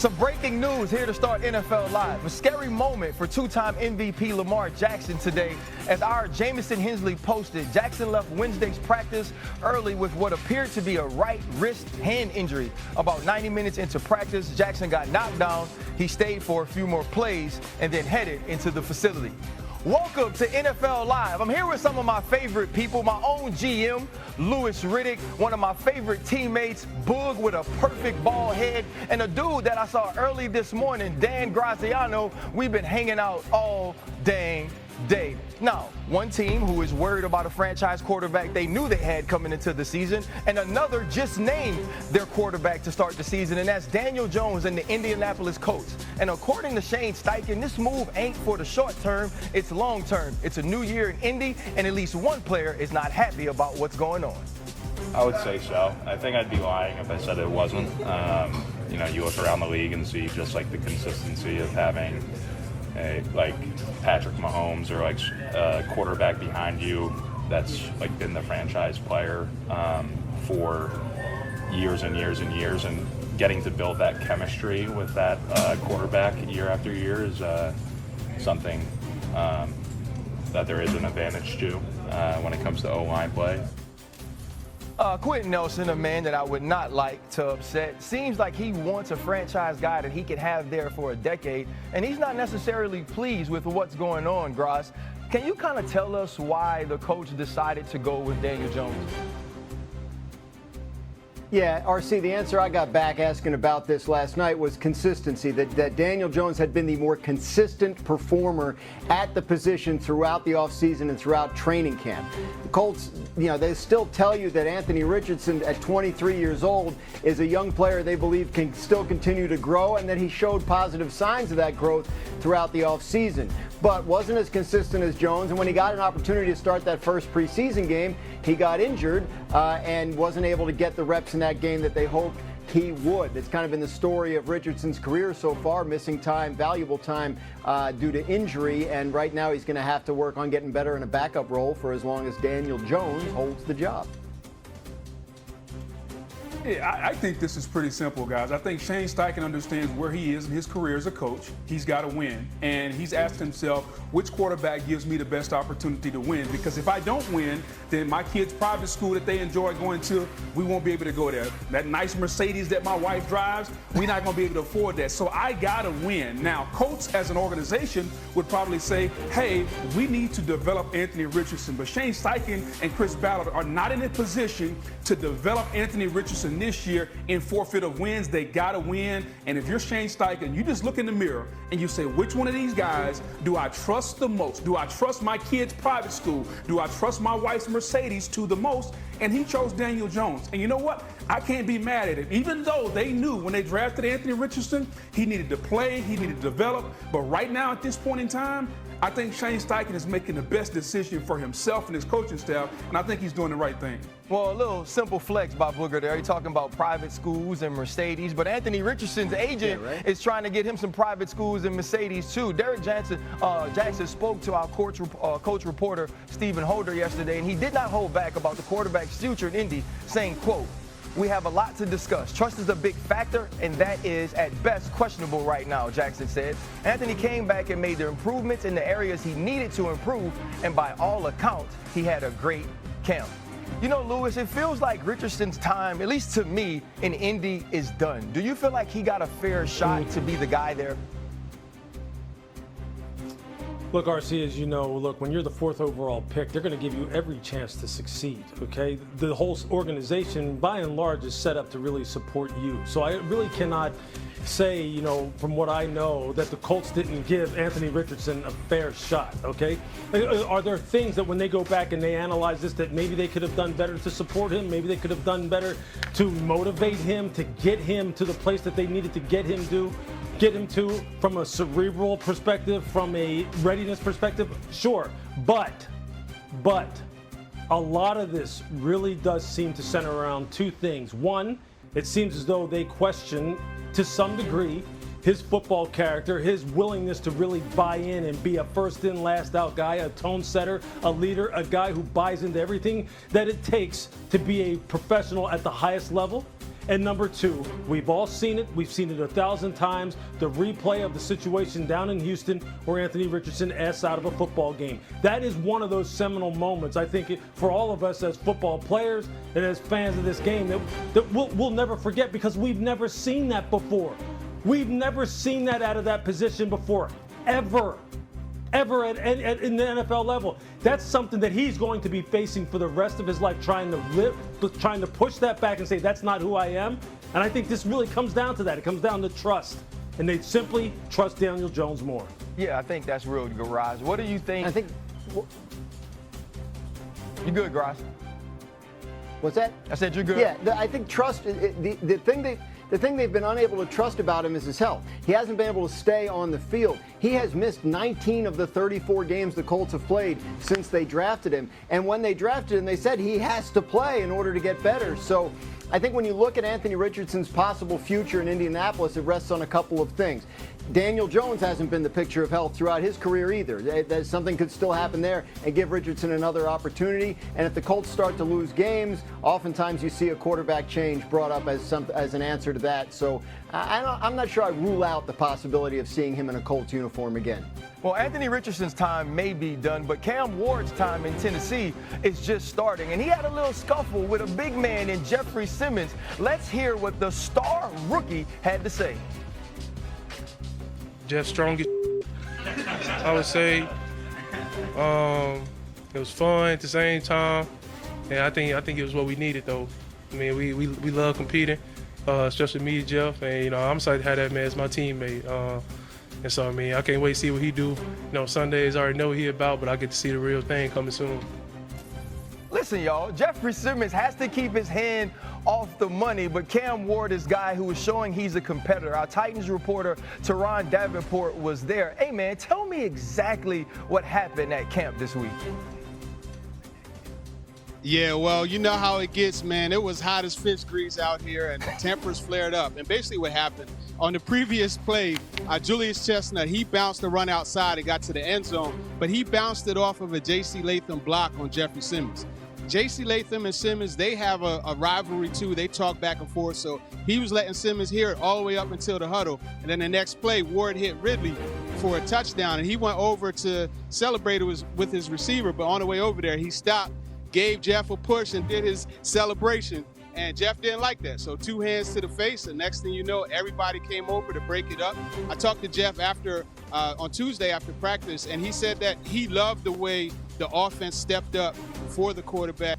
Some breaking news here to start NFL Live. A scary moment for two-time MVP Lamar Jackson today. As our Jamison Hensley posted, Jackson left Wednesday's practice early with what appeared to be a right wrist hand injury. About 90 minutes into practice, Jackson got knocked down. He stayed for a few more plays and then headed into the facility. Welcome to NFL Live. I'm here with some of my favorite people. My own GM, Louis Riddick, one of my favorite teammates, Boog with a perfect ball head, and a dude that I saw early this morning, Dan Graziano. We've been hanging out all dang day. Now, one team who is worried about a franchise quarterback they knew they had coming into the season, and another just named their quarterback to start the season, and that's Daniel Jones and the Indianapolis Colts. And according to Shane Steichen, this move ain't for the short term, it's long term. It's a new year in Indy, and at least one player is not happy about what's going on. I would say so. I think I'd be lying if I said it wasn't. You look around the league and see just like the consistency of having like Patrick Mahomes or like a quarterback behind you that's like been the franchise player for years and years and years, and getting to build that chemistry with that quarterback year after year is something that there is an advantage to when it comes to O-line play. Quentin Nelson, a man that I would not like to upset, seems like he wants a franchise guy that he can have there for a decade, and he's not necessarily pleased with what's going on, Graz. Can you kind of tell us why the coach decided to go with Daniel Jones? Yeah, RC, the answer I got back asking about this last night was consistency, that Daniel Jones had been the more consistent performer at the position throughout the offseason and throughout training camp. The Colts, they still tell you that Anthony Richardson at 23 years old is a young player they believe can still continue to grow, and that he showed positive signs of that growth throughout the offseason, but wasn't as consistent as Jones. And when he got an opportunity to start that first preseason game, he got injured and wasn't able to get the reps in that game that they hoped he would. It's kind of been the story of Richardson's career so far, missing time, valuable time due to injury, and right now he's going to have to work on getting better in a backup role for as long as Daniel Jones holds the job. Yeah, I think this is pretty simple, guys. I think Shane Steichen understands where he is in his career as a coach. He's got to win. And he's asked himself, which quarterback gives me the best opportunity to win? Because if I don't win, then my kids' private school that they enjoy going to, we won't be able to go there. That nice Mercedes that my wife drives, we're not going to be able to afford that. So I got to win. Now, Colts as an organization would probably say, hey, we need to develop Anthony Richardson. But Shane Steichen and Chris Ballard are not in a position to develop Anthony Richardson this year in forfeit of wins. They got to win. And if you're Shane Steichen, you just look in the mirror and you say, which one of these guys do I trust the most? Do I trust my kid's private school? Do I trust my wife's Mercedes to the most? And he chose Daniel Jones. And you know what? I can't be mad at it. Even though they knew when they drafted Anthony Richardson, he needed to play, he needed to develop. But right now at this point in time, I think Shane Steichen is making the best decision for himself and his coaching staff, and I think he's doing the right thing. Well, a little simple flex by Booger there. He's talking about private schools and Mercedes, but Anthony Richardson's agent is trying to get him some private schools and Mercedes too. Derek Jackson spoke to our coach reporter Stephen Holder yesterday, and he did not hold back about the quarterback's future in Indy, saying, quote, "We have a lot to discuss. Trust is a big factor, and that is, at best, questionable right now," Jackson said. Anthony came back and made the improvements in the areas he needed to improve, and by all accounts, he had a great camp. You know, Louis, it feels like Richardson's time, at least to me, in Indy is done. Do you feel like he got a fair shot to be the guy there? Look, RC, as you know, when you're the 4th overall pick, they're going to give you every chance to succeed, okay? The whole organization, by and large, is set up to really support you. So I really cannot say, from what I know, that the Colts didn't give Anthony Richardson a fair shot, okay? Are there things that when they go back and they analyze this that maybe they could have done better to support him? Maybe they could have done better to motivate him, to get him to the place that they needed to get him to from a cerebral perspective, from a readiness perspective? Sure, but a lot of this really does seem to center around two things. One, it seems as though they question, to some degree, his football character, his willingness to really buy in and be a first in, last out guy, a tone setter, a leader, a guy who buys into everything that it takes to be a professional at the highest level. And number two, we've all seen it. We've seen it 1,000 times. The replay of the situation down in Houston where Anthony Richardson asked out of a football game. That is one of those seminal moments, I think, for all of us as football players and as fans of this game that we'll never forget, because we've never seen that before. We've never seen that out of that position before, ever in the NFL level. That's something that he's going to be facing for the rest of his life, trying to push that back and say, that's not who I am. And I think this really comes down to that. It comes down to trust. And they simply trust Daniel Jones more. Yeah, I think that's real, Garage. What do you think? You good, Garage? What's that? I said you're good. Yeah, I think trust, the thing they've been unable to trust about him is his health. He hasn't been able to stay on the field. He has missed 19 of the 34 games the Colts have played since they drafted him. And when they drafted him, they said he has to play in order to get better. So I think when you look at Anthony Richardson's possible future in Indianapolis, it rests on a couple of things. Daniel Jones hasn't been the picture of health throughout his career either. Something could still happen there and give Richardson another opportunity. And if the Colts start to lose games, oftentimes you see a quarterback change brought up as an answer to that. So I'm not sure I rule out the possibility of seeing him in a Colts uniform again. Well, Anthony Richardson's time may be done, but Cam Ward's time in Tennessee is just starting. And he had a little scuffle with a big man in Jeffrey Simmons. Let's hear what the star rookie had to say. Jeff strongest, I would say. It was fun at the same time, and I think it was what we needed, though. I mean, we love competing, especially me and Jeff, and I'm excited to have that man as my teammate. And so, I mean, I can't wait to see what he do. Sundays I already know what he about, but I get to see the real thing coming soon. Listen, y'all, Jeffrey Simmons has to keep his hand off the money, but Cam Ward is a guy who is showing he's a competitor. Our Titans reporter, Teron Davenport, was there. Hey, man, tell me exactly what happened at camp this week. Yeah, well, you know how it gets, man. It was hot as fish grease out here, and tempers flared up. And basically what happened, on the previous play, Julius Chestnut, he bounced the run outside and got to the end zone, but he bounced it off of a J.C. Latham block on Jeffrey Simmons. J.C. Latham and Simmons, they have a rivalry, too. They talk back and forth, so he was letting Simmons hear it all the way up until the huddle. And then the next play, Ward hit Ridley for a touchdown, and he went over to celebrate it with his receiver, but on the way over there, he stopped, gave Jeff a push, and did his celebration. And Jeff didn't like that. So 2 hands to the face. The next thing you know, everybody came over to break it up. I talked to Jeff on Tuesday after practice, and he said that he loved the way the offense stepped up for the quarterback.